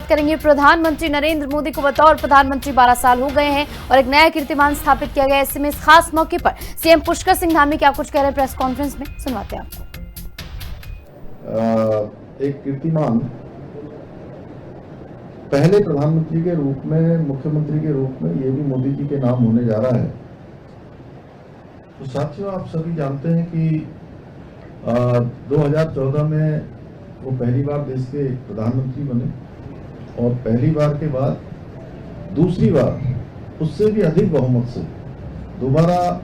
करेंगे। प्रधानमंत्री नरेंद्र मोदी को बतौर प्रधानमंत्री 12 साल हो गए हैं और एक नया कीर्तिमान स्थापित किया गया है। ऐसे में इस खास मौके पर सीएम पुष्कर सिंह धामी क्या कुछ कह रहे हैं प्रेस कॉन्फ्रेंस में, सुनवाते हैं आपको। एक कीर्तिमान पहले प्रधानमंत्री के रूप में, मुख्यमंत्री के रूप में ये भी मोदी जी के नाम होने जा रहा है। तो साथियों, आप सभी जानते हैं कि 2014 में वो पहली बार देश के प्रधानमंत्री बने और पहली बार के बाद दूसरी बार उससे भी अधिक बहुमत से दोबारा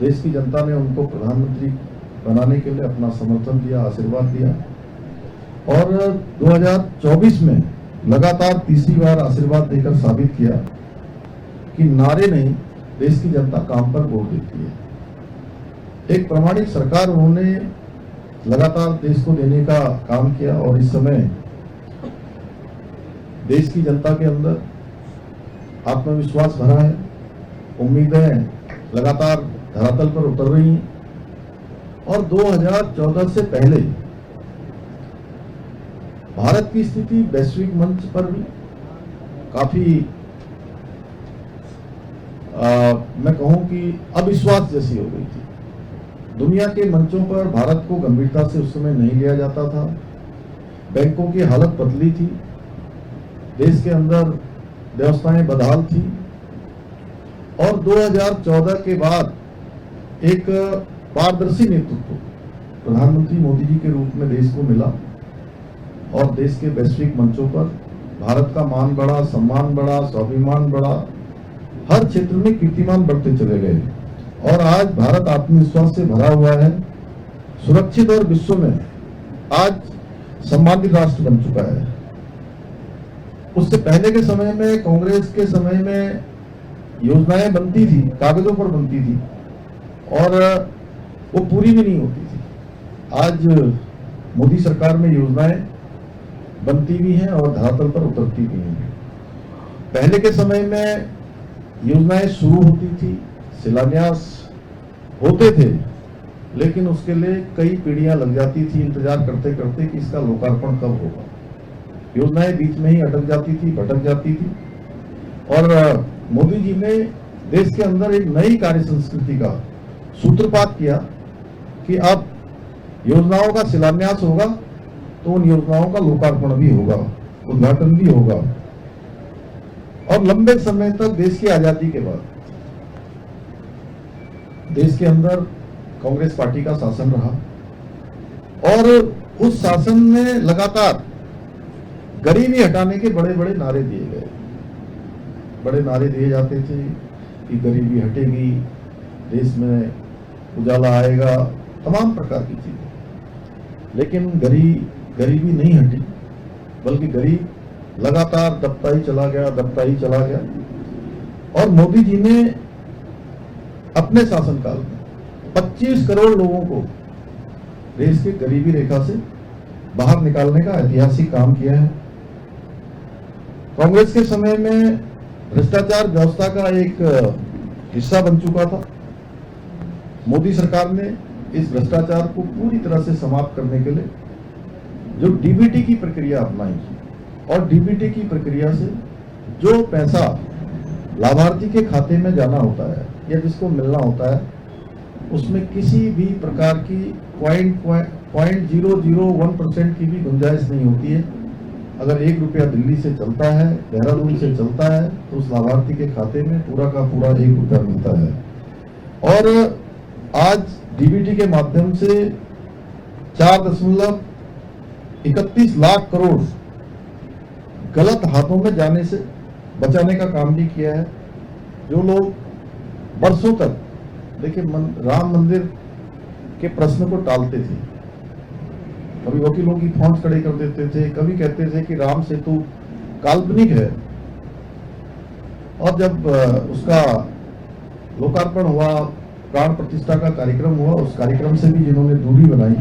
देश की जनता ने उनको प्रधानमंत्री बनाने के लिए अपना समर्थन दिया, आशीर्वाद दिया। और 2024 में लगातार तीसरी बार आशीर्वाद देकर साबित किया कि नारे नहीं, देश की जनता काम पर वोट देती है। एक प्रामाणिक सरकार उन्होंने लगातार देश को देने का काम किया और इस समय देश की जनता के अंदर आत्मविश्वास भरा है, उम्मीदें लगातार धरातल पर उतर रही हैं। और 2014 से पहले भारत की स्थिति वैश्विक मंच पर भी काफी मैं कहूं कि अविश्वास जैसी हो गई थी। दुनिया के मंचों पर भारत को गंभीरता से उस समय नहीं लिया जाता था। बैंकों की हालत पतली थी, देश के अंदर व्यवस्थाएं बदहाल थी। और 2014 के बाद एक पारदर्शी नेतृत्व प्रधानमंत्री मोदी जी के रूप में देश को मिला और देश के वैश्विक मंचों पर भारत का मान बढ़ा, सम्मान बढ़ा, स्वाभिमान बढ़ा, हर क्षेत्र में कीर्तिमान बढ़ते चले गए। और आज भारत आत्मविश्वास से भरा हुआ है, सुरक्षित और विश्व में आज सम्मानित राष्ट्र बन चुका है। उससे पहले के समय में, कांग्रेस के समय में योजनाएं बनती थी, कागजों पर बनती थी और वो पूरी भी नहीं होती थी। आज मोदी सरकार में योजनाएं बनती भी हैं और धरातल पर उतरती भी हैं। पहले के समय में योजनाएं शुरू होती थी, शिलान्यास होते थे, लेकिन उसके लिए कई पीढ़ियां लग जाती थी इंतजार करते करते कि इसका लोकार्पण कब होगा। योजनाएं बीच में ही अटक जाती थी, भटक जाती थी। और मोदी जी ने देश के अंदर एक नई कार्य संस्कृति का सूत्रपात किया कि अब योजनाओं का शिलान्यास होगा तो उन योजनाओं का लोकार्पण भी होगा, उद्घाटन भी होगा। और लंबे समय तक देश की आजादी के बाद देश के अंदर कांग्रेस पार्टी का शासन रहा और उस शासन में लगातार गरीबी हटाने के बड़े बड़े नारे दिए गए। बड़े नारे दिए जाते थे कि गरीबी हटेगी, देश में उजाला आएगा, तमाम प्रकार की चीजें। लेकिन गरीबी नहीं हटी, बल्कि गरीब लगातार दबता ही चला गया। और मोदी जी ने अपने शासनकाल में 25 करोड़ लोगों को देश के गरीबी रेखा से बाहर निकालने का ऐतिहासिक काम किया है। कांग्रेस के समय में भ्रष्टाचार व्यवस्था का एक हिस्सा बन चुका था। मोदी सरकार ने इस भ्रष्टाचार को पूरी तरह से समाप्त करने के लिए जो डीबीटी की प्रक्रिया अपनाई और डीबीटी की प्रक्रिया से जो पैसा लाभार्थी के खाते में जाना होता है या जिसको मिलना होता है, उसमें किसी भी प्रकार की 0.001% की भी गुंजाइश नहीं होती है। अगर 1 रुपया दिल्ली से चलता है, देहरादून से चलता है, तो उस लाभार्थी के खाते में पूरा का पूरा 1 रुपया मिलता है। और आज डीबीटी के माध्यम से 4.31 लाख करोड़ गलत हाथों में जाने से बचाने का काम भी किया है। जो लोग वर्षों तक, देखिए, राम मंदिर के प्रश्न को टालते थे, कभी वकीलों की फौज खड़े कर देते थे, कभी कहते थे कि राम सेतु काल्पनिक है। और जब उसका लोकार्पण हुआ, प्राण प्रतिष्ठा का कार्यक्रम हुआ, उस कार्यक्रम से भी जिन्होंने दूरी बनाई,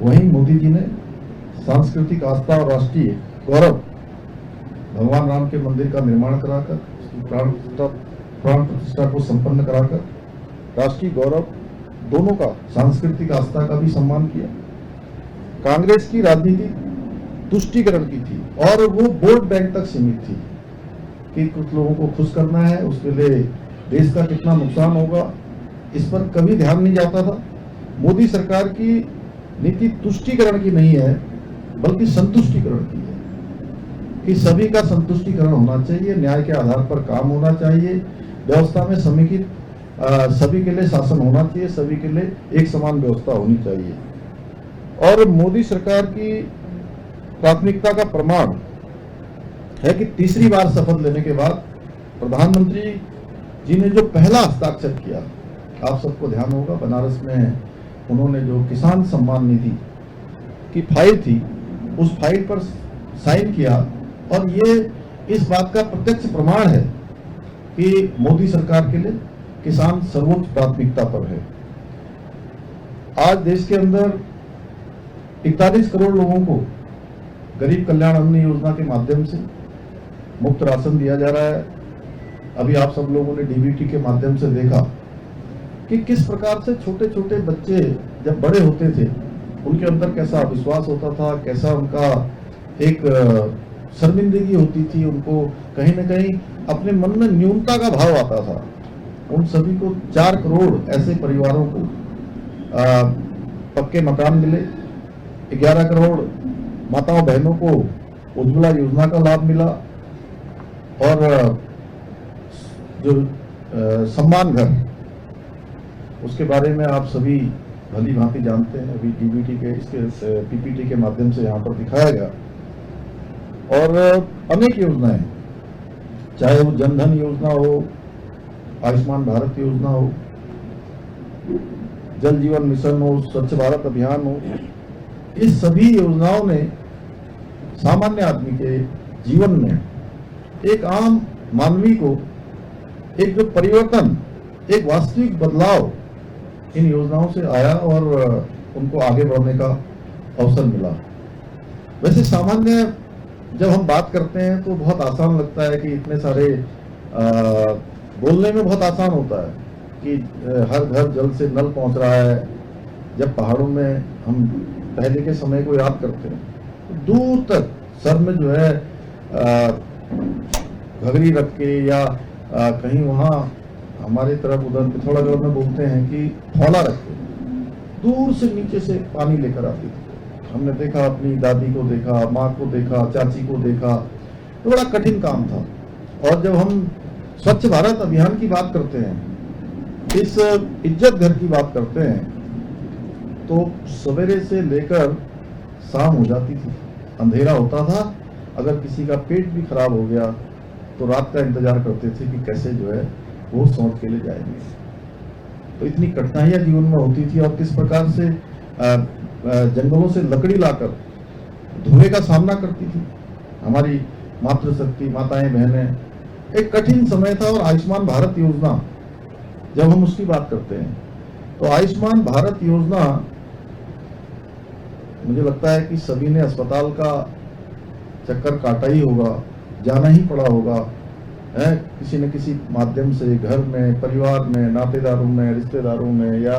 वहीं मोदी जी ने सांस्कृतिक आस्था और राष्ट्रीय गौरव भगवान राम के मंदिर का निर्माण कराकर, उसकी प्राण प्रतिष्ठा को संपन्न कराकर राष्ट्रीय गौरव दोनों का, सांस्कृतिक आस्था का भी सम्मान किया। कांग्रेस की राजनीति तुष्टीकरण की थी, और वो वोट बैंक तक सीमित थी कि कुछ लोगों को खुश करना है, उसके लिए देश का कितना नुकसान होगा, इस पर कभी ध्यान नहीं जाता था। मोदी सरकार की नीति तुष्टीकरण की नहीं है, बल्कि संतुष्टीकरण की है कि सभी का संतुष्टीकरण होना चाहिए, न्याय के आधार पर काम होना चाहिए, व्यवस्था में समेकित सभी के लिए शासन होना चाहिए, सभी के लिए एक समान व्यवस्था होनी चाहिए। और मोदी सरकार की प्राथमिकता का प्रमाण है कि तीसरी बार शपथ लेने के बाद प्रधानमंत्री जी ने जो पहला हस्ताक्षर किया, आप सबको ध्यान होगा, बनारस में उन्होंने जो किसान सम्मान निधि की फाइल थी, उस फाइल पर साइन किया। और ये इस बात का प्रत्यक्ष प्रमाण है कि मोदी सरकार के लिए किसान सर्वोच्च प्राथमिकता पर है। आज देश के अंदर 41 करोड़ लोगों को गरीब कल्याण अन्न योजना के माध्यम से मुफ्त राशन दिया जा रहा है। अभी आप सब लोगों ने डीबीटी के माध्यम से देखा कि किस प्रकार से छोटे छोटे बच्चे जब बड़े होते थे, उनके अंदर कैसा विश्वास होता था, कैसा उनका एक शर्मिंदगी होती थी, उनको कहीं न कहीं अपने मन में न्यूनता का भाव आता था। उन सभी को 4 करोड़ ऐसे परिवारों को पक्के मकान मिले, 11 करोड़ माताओं बहनों को उज्ज्वला योजना का लाभ मिला, और जो सम्मान घर, उसके बारे में आप सभी भली भांति जानते हैं। अभी डीबीटी के इसके पीपीटी के माध्यम से यहाँ पर दिखाया गया। और अनेक योजनाएं, चाहे वो जनधन योजना हो, आयुष्मान भारत योजना हो, जल जीवन मिशन हो, स्वच्छ भारत अभियान हो, इस सभी योजनाओं ने सामान्य आदमी के जीवन में एक आम मानवी को एक जो परिवर्तन, एक वास्तविक बदलाव इन योजनाओं से आया और उनको आगे बढ़ने का अवसर मिला। वैसे सामान्य जब हम बात करते हैं तो बहुत आसान लगता है कि इतने सारे बोलने में बहुत आसान होता है कि हर घर जल से नल पहुंच रहा है। जब पहाड़ों में हम पहले के समय को याद करते हैं तो दूर तक सर में जो है घघरी रख के या कहीं वहाँ हमारे तरफ उधर पिथौरागढ़ में बोलते हैं कि फौला रख के दूर से नीचे से पानी लेकर आती थी। हमने देखा, अपनी दादी को देखा, माँ को देखा, चाची को देखा, तो बड़ा कठिन काम था। और जब हम स्वच्छ भारत अभियान की बात करते हैं, इस इज्जत घर की बात करते हैं, तो सवेरे से लेकर शाम हो जाती थी, अंधेरा होता था। अगर किसी का पेट भी खराब हो गया तो रात का इंतजार करते थे कि कैसे जो है वो सौंप के लिए जाएंगे। तो इतनी कठिनाइयां जीवन में होती थी, और किस प्रकार से जंगलों से लकड़ी लाकर धुएं का सामना करती थी हमारी मातृशक्ति, माताएं, बहनें। एक कठिन समय था। और आयुष्मान भारत योजना जब हम उसकी बात करते हैं तो आयुष्मान भारत योजना, मुझे लगता है कि सभी ने अस्पताल का चक्कर काटा ही होगा, जाना ही पड़ा होगा, है किसी न किसी माध्यम से, घर में, परिवार में, नातेदारों में, रिश्तेदारों में, या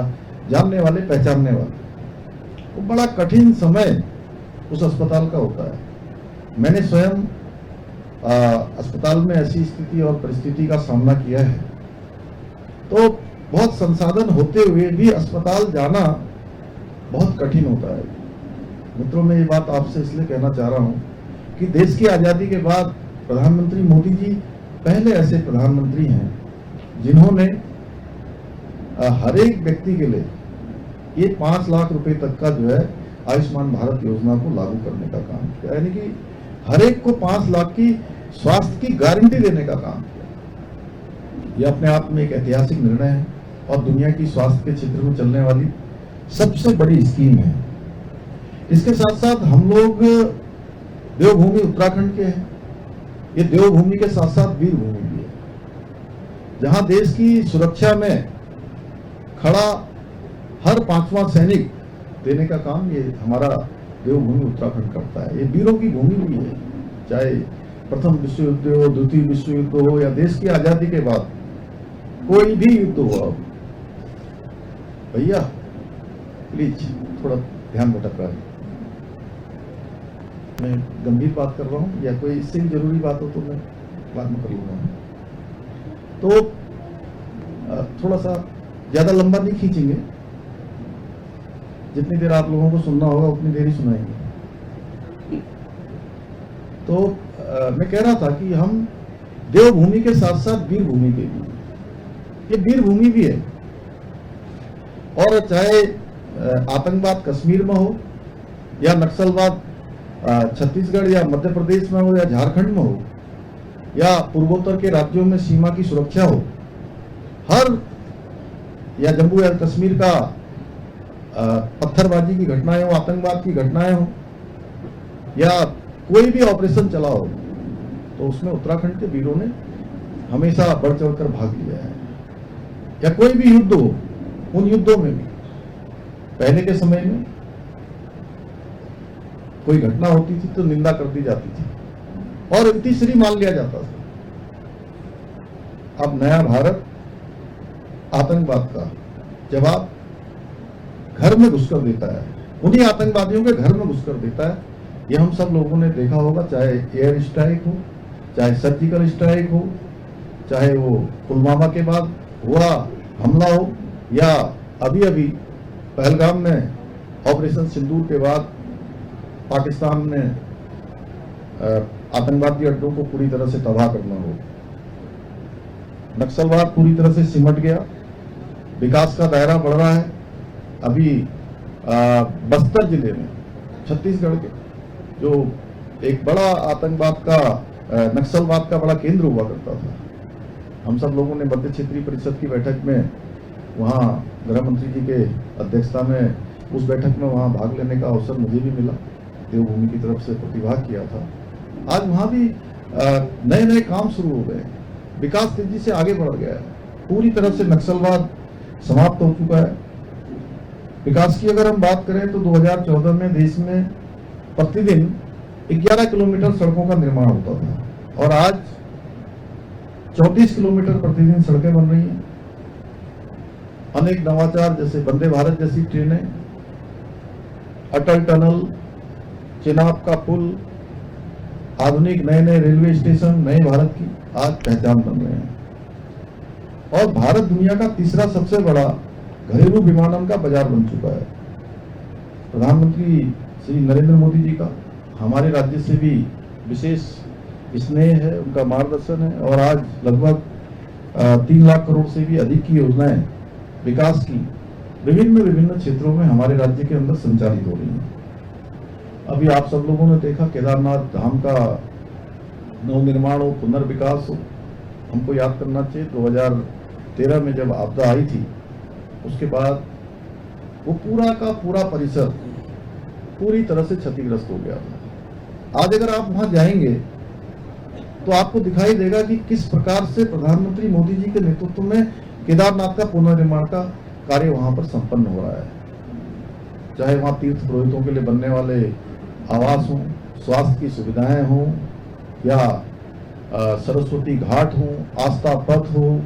जानने वाले पहचानने वाले। तो बड़ा कठिन समय उस अस्पताल का होता है। मैंने स्वयं अस्पताल में ऐसी स्थिति और परिस्थिति का सामना किया है। तो बहुत संसाधन होते हुए भी अस्पताल जाना बहुत कठिन होता है। मित्रों, मैं ये बात आपसे इसलिए कहना चाह रहा हूँ कि देश की आज़ादी के बाद प्रधानमंत्री मोदी जी पहले ऐसे प्रधानमंत्री हैं जिन्होंने हर एक व्यक्ति के लिए ये 5 लाख रुपए तक का जो है आयुष्मान भारत योजना को लागू करने का काम किया। यानी कि हर एक को 5 लाख की स्वास्थ्य की गारंटी देने का काम किया। यह अपने आप में एक ऐतिहासिक निर्णय है और दुनिया की स्वास्थ्य के क्षेत्र में चलने वाली सबसे बड़ी स्कीम है। इसके साथ साथ हम लोग देवभूमि उत्तराखंड के हैं। ये देवभूमि के साथ साथ वीरभूमि भी है, जहां देश की सुरक्षा में खड़ा हर 5वां सैनिक देने का काम ये हमारा देवभूमि उत्तराखंड करता है। ये वीरों की भूमि भी है, चाहे प्रथम विश्व युद्ध हो, द्वितीय विश्व युद्ध हो, या देश की आजादी के बाद कोई भी युद्ध हुआ। भैया प्लीज थोड़ा ध्यान भटक रहा है। मैं गंभीर बात कर रहा हूँ, या कोई इससे भी जरूरी बात हो तो मैं बाद में कर लूँगा। तो थोड़ा सा ज़्यादा लंबा नहीं खींचेंगे, जितनी देर आप लोगों को सुनना होगा उतनी देर ही सुनाएंगे। तो मैं कह रहा था कि हम देवभूमि के साथ साथ वीर भूमि के भी, ये वीर भूमि भी है। और चाहे आतंकवाद कश्मीर में हो या नक्सलवाद छत्तीसगढ़ या मध्य प्रदेश में हो या झारखंड में हो या पूर्वोत्तर के राज्यों में सीमा की सुरक्षा हो, हर या जम्मू या कश्मीर का पत्थरबाजी की घटनाएं हो, आतंकवाद की घटनाएं हो, या कोई भी ऑपरेशन चला हो, तो उसमें उत्तराखंड के वीरों ने हमेशा बढ़ चढ़कर भाग लिया है। या कोई भी युद्ध हो, उन युद्धों में भी पहले के समय में कोई घटना होती थी तो निंदा कर दी जाती थी और तीसरी मान लिया जाता था। अब नया भारत आतंकवाद का जवाब घर में घुसकर देता है, उन्हीं आतंकवादियों के घर में घुसकर देता है। ये हम सब लोगों ने देखा होगा, चाहे एयर स्ट्राइक हो, चाहे सर्जिकल स्ट्राइक हो, चाहे वो पुलवामा के बाद हुआ हमला हो, या अभी अभी पहलगाम में ऑपरेशन सिंदूर के बाद पाकिस्तान ने आतंकवादी अड्डों को पूरी तरह से तबाह करना हो। नक्सलवाद पूरी तरह से सिमट गया, विकास का दायरा बढ़ रहा है। अभी बस्तर जिले में छत्तीसगढ़ के जो एक बड़ा आतंकवाद का नक्सलवाद का बड़ा केंद्र हुआ करता था, हम सब लोगों ने मध्य क्षेत्रीय परिषद की बैठक में वहाँ गृह मंत्री जी के अध्यक्षता में उस बैठक में वहाँ भाग लेने का अवसर मुझे भी मिला, देवभूमि की तरफ से प्रतिभाग किया था। आज वहाँ भी नए नए काम शुरू हो गए, विकास तेजी से आगे बढ़ गया है, पूरी तरह से नक्सलवाद समाप्त हो चुका है। विकास की अगर हम बात करें तो 2014 में देश में प्रतिदिन 11 किलोमीटर सड़कों का निर्माण होता था और आज 34 किलोमीटर प्रतिदिन सड़कें बन रही हैं। अनेक नवाचार जैसे वंदे भारत जैसी ट्रेनें, अटल टनल, चेनाब का पुल, आधुनिक नए नए रेलवे स्टेशन नए भारत की आज पहचान बन रहे हैं। और भारत दुनिया का तीसरा सबसे बड़ा घरेलू विमानन का बाजार बन चुका है। प्रधानमंत्री श्री नरेंद्र मोदी जी का हमारे राज्य से भी विशेष स्नेह है, उनका मार्गदर्शन है और आज लगभग 3 लाख करोड़ से भी अधिक की योजनाएं विकास की विभिन्न क्षेत्रों में हमारे राज्य के अंदर संचालित हो रही हैं। अभी आप सब लोगों ने देखा केदारनाथ धाम का नवनिर्माण हो, पुनर्विकास हो। हमको याद करना चाहिए 2013 में जब आपदा आई थी, उसके बाद वो पूरा का पूरा परिसर पूरी तरह से क्षतिग्रस्त हो गया था। आज अगर आप वहां जाएंगे तो आपको दिखाई देगा कि किस प्रकार से प्रधानमंत्री मोदी जी के नेतृत्व में केदारनाथ का पुनर्निर्माण का कार्य वहां पर संपन्न हो रहा है। चाहे वहां तीर्थ पुरोहितों के लिए बनने वाले आवास हों, स्वास्थ्य की सुविधाएं हों, या सरस्वती घाट हो, आस्था पथ हो,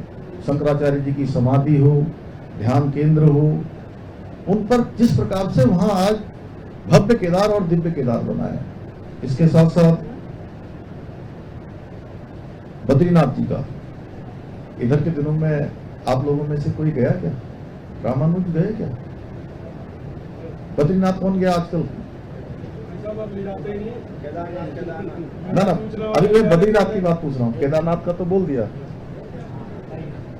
शंकराचार्य जी की समाधि हो, ध्यान केंद्र हो, उन पर जिस प्रकार से वहां आज भव्य केदार और दिव्य केदार बना है। इसके साथ साथ बद्रीनाथ जी का, इधर के दिनों में आप लोगों में से कोई गया क्या? रामानुज गए क्या? बद्रीनाथ कौन गया आजकल? ना अभी मैं बद्रीनाथ की बात पूछ रहा हूँ, केदारनाथ का तो बोल दिया।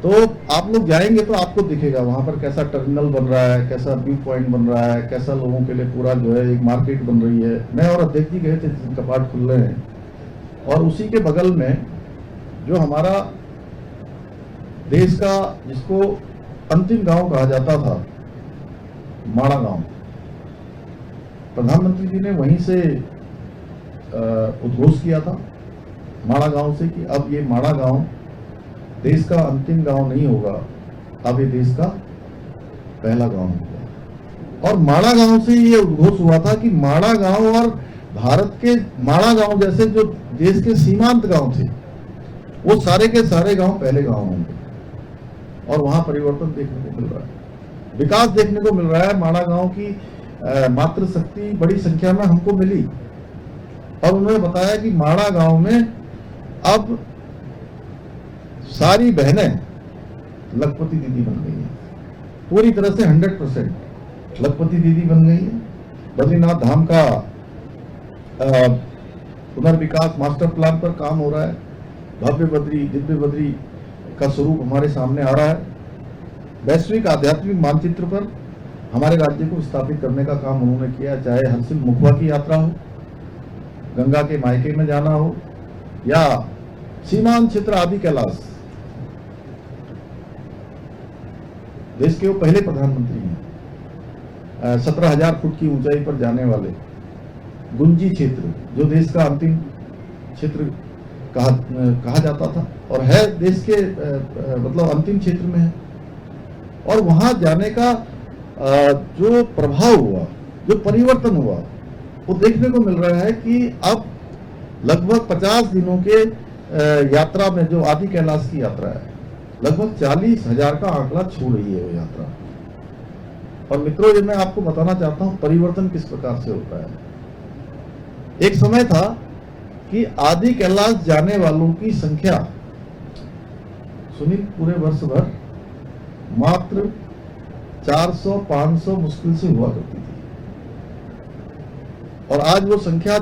तो आप लोग जाएंगे तो आपको दिखेगा वहां पर कैसा टर्मिनल बन रहा है, कैसा व्यू पॉइंट बन रहा है, कैसा लोगों के लिए पूरा जो है एक मार्केट बन रही है। मैं और अध्यक्ष जी गए थे, कपाट खुल रहे हैं और उसी के बगल में जो हमारा देश का जिसको अंतिम गांव कहा जाता था, माड़ा गांव, प्रधानमंत्री जी ने वहीं से उद्घोष किया था माड़ा गांव से कि अब ये माड़ा गांव देश का अंतिम गांव नहीं होगा, अब ये देश का पहला गांव होगा। और माड़ा गांव से ये उद्घोष हुआ था कि माड़ा गांव और भारत के माड़ा गांव जैसे जो देश के सीमांत गांव थे, वो सारे के सारे गांव पहले गांव होंगे। और वहां परिवर्तन देखने को मिल रहा है, विकास देखने को मिल रहा है। माड़ा गांव की मातृ शक्ति बड़ी संख्या में हमको मिली। और उन्होंने बताया कि माड़ा गांव में अब सारी बहनें लखपति दीदी बन गई हैं, पूरी तरह से 100% लखपति दीदी बन गई है। बद्रीनाथ धाम का पुनर्विकास मास्टर प्लान पर काम हो रहा है। भव्य बद्री दिव्य बद्री का स्वरूप हमारे सामने आ रहा है। वैश्विक आध्यात्मिक मानचित्र पर हमारे राज्य को स्थापित करने का काम उन्होंने किया, चाहे हरसिल मुखवा की यात्रा हो, गंगा के मायके में जाना हो, या सीमांत क्षेत्र आदि कैलाश। देश के वो पहले प्रधानमंत्री हैं 17,000 फुट की ऊंचाई पर जाने वाले गुंजी क्षेत्र, जो देश का अंतिम क्षेत्र कहा जाता था और है देश के मतलब अंतिम क्षेत्र में है। और वहां जाने का जो प्रभाव हुआ, जो परिवर्तन हुआ, वो देखने को मिल रहा है कि अब लगभग 50 दिनों के यात्रा में जो आदि कैलाश की यात्रा है, लगभग 40,000 का आंकड़ा छू रही है वो यात्रा। और मित्रों, ये मैं आपको बताना चाहता हूं परिवर्तन किस प्रकार से होता है। एक समय था कि आदि कैलाश जाने वालों की संख्या सुनील पूरे वर्ष भर मात्र 400-500 मुश्किल से हुआ करती थी, और आज वो संख्या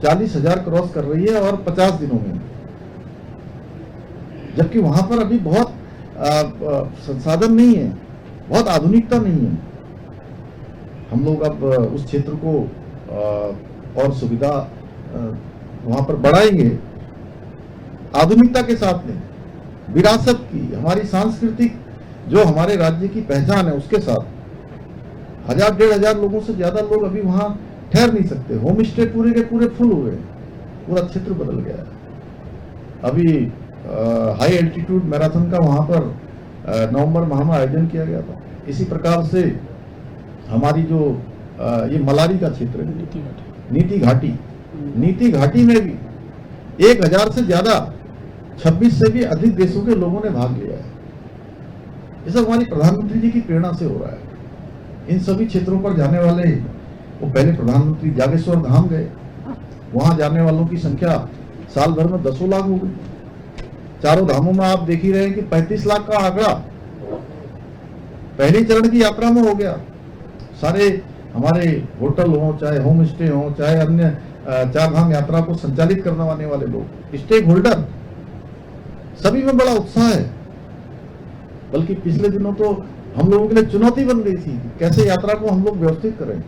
40,000 क्रॉस कर रही है, और 50 दिनों में। जबकि वहां पर अभी बहुत संसाधन नहीं है, बहुत आधुनिकता नहीं है। हम लोग अब उस क्षेत्र को और सुविधा वहां पर बढ़ाएंगे, आधुनिकता के साथ में, विरासत की, हमारी सांस्कृतिक जो हमारे राज्य की पहचान है उसके साथ। 1,000-1,500 लोगों से ज्यादा लोग अभी वहां ठहर नहीं सकते। होम स्टे पूरे के पूरे फुल हुए, पूरा क्षेत्र बदल गया है। अभी हाई एल्टीट्यूड मैराथन का वहां पर नवंबर माह में आयोजन किया गया था। इसी प्रकार से हमारी जो ये मलारी का क्षेत्र है, नीति घाटी में भी 1,000 से ज्यादा, 26 से भी अधिक देशों के लोगों ने भाग लिया है। ये सब हमारी प्रधानमंत्री जी की प्रेरणा से हो रहा है। इन सभी क्षेत्रों पर जाने वाले, वो पहले प्रधानमंत्री जागेश्वर धाम गए, वहां जाने वालों की संख्या साल भर में 10 लाख हो गई। चारों धामों में आप देख ही रहे हैं कि 35 लाख का आंकड़ा पहले चरण की यात्रा में हो गया। सारे हमारे होटल हो, चाहे होम स्टे हो, चाहे अन्य चार धाम यात्रा को संचालित करने वाले लोग, स्टेक होल्डर, सभी में बड़ा उत्साह है। बल्कि पिछले दिनों तो हम लोगों के लिए चुनौती बन गई थी, कैसे यात्रा को हम लोग व्यवस्थित करें।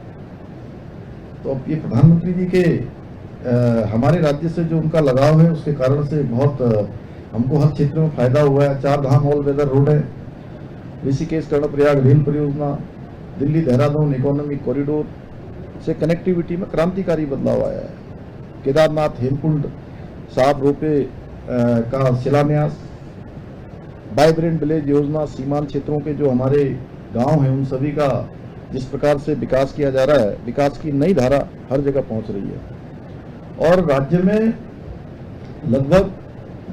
तो अब ये प्रधानमंत्री जी के हमारे राज्य से जो उनका लगाव है, उसके कारण से बहुत हमको हर क्षेत्र में फायदा हुआ है। 4 धाम ऑल वेदर रोड है, ऋषिकेश कर्णप्रयाग रेल परियोजना, दिल्ली देहरादून इकोनॉमिक कॉरिडोर से कनेक्टिविटी में क्रांतिकारी बदलाव आया है। केदारनाथ हेमकुंड साहब रोपे का शिलान्यास, वाइब्रेंट विलेज योजना, सीमांत क्षेत्रों के जो हमारे गांव हैं उन सभी का जिस प्रकार से विकास किया जा रहा है, विकास की नई धारा हर जगह पहुंच रही है। और राज्य में लगभग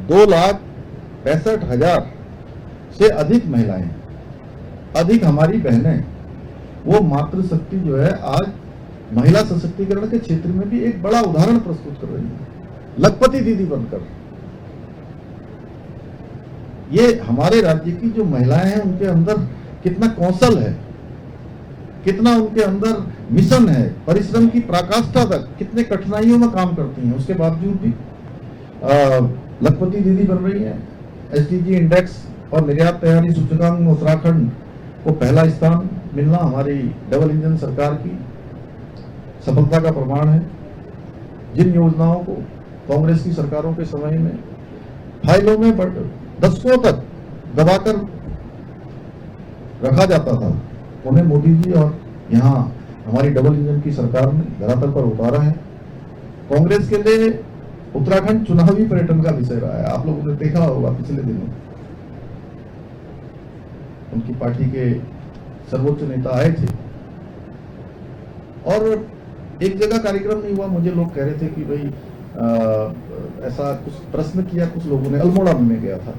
2,65,000 से अधिक महिलाएं, अधिक हमारी बहनें, वो मातृशक्ति जो है आज महिला सशक्तिकरण के क्षेत्र में भी एक बड़ा उदाहरण प्रस्तुत कर रही है, लखपति दीदी बनकर। ये हमारे राज्य की जो महिलाएं हैं उनके अंदर कितना कौशल है, कितना उनके अंदर मिशन है, परिश्रम की पराकाष्ठा तक, कितने कठिनाइयों में काम करती हैं, उसके बावजूद भी लखपति दीदी बन रही है। एसडीजी इंडेक्स और निर्यात तैयारी सूचकांक में उत्तराखंड को पहला स्थान मिलना हमारी डबल इंजन सरकार की सफलता का प्रमाण है। जिन योजनाओं को कांग्रेस की सरकारों के समय में फाइलों में दशकों तक दबाकर रखा जाता था, उन्हें मोदी जी और यहाँ हमारी डबल इंजन की सरकार ने धरातल पर उतारा है। कांग्रेस के लिए उत्तराखंड चुनावी पर्यटन का विषय रहा है। आप लोगों ने देखा होगा पिछले दिनों उनकी पार्टी के सर्वोच्च नेता आए थे और एक जगह कार्यक्रम नहीं हुआ। मुझे लोग कह रहे थे कि भाई ऐसा कुछ प्रश्न किया कुछ लोगों ने, अल्मोड़ा में गया था,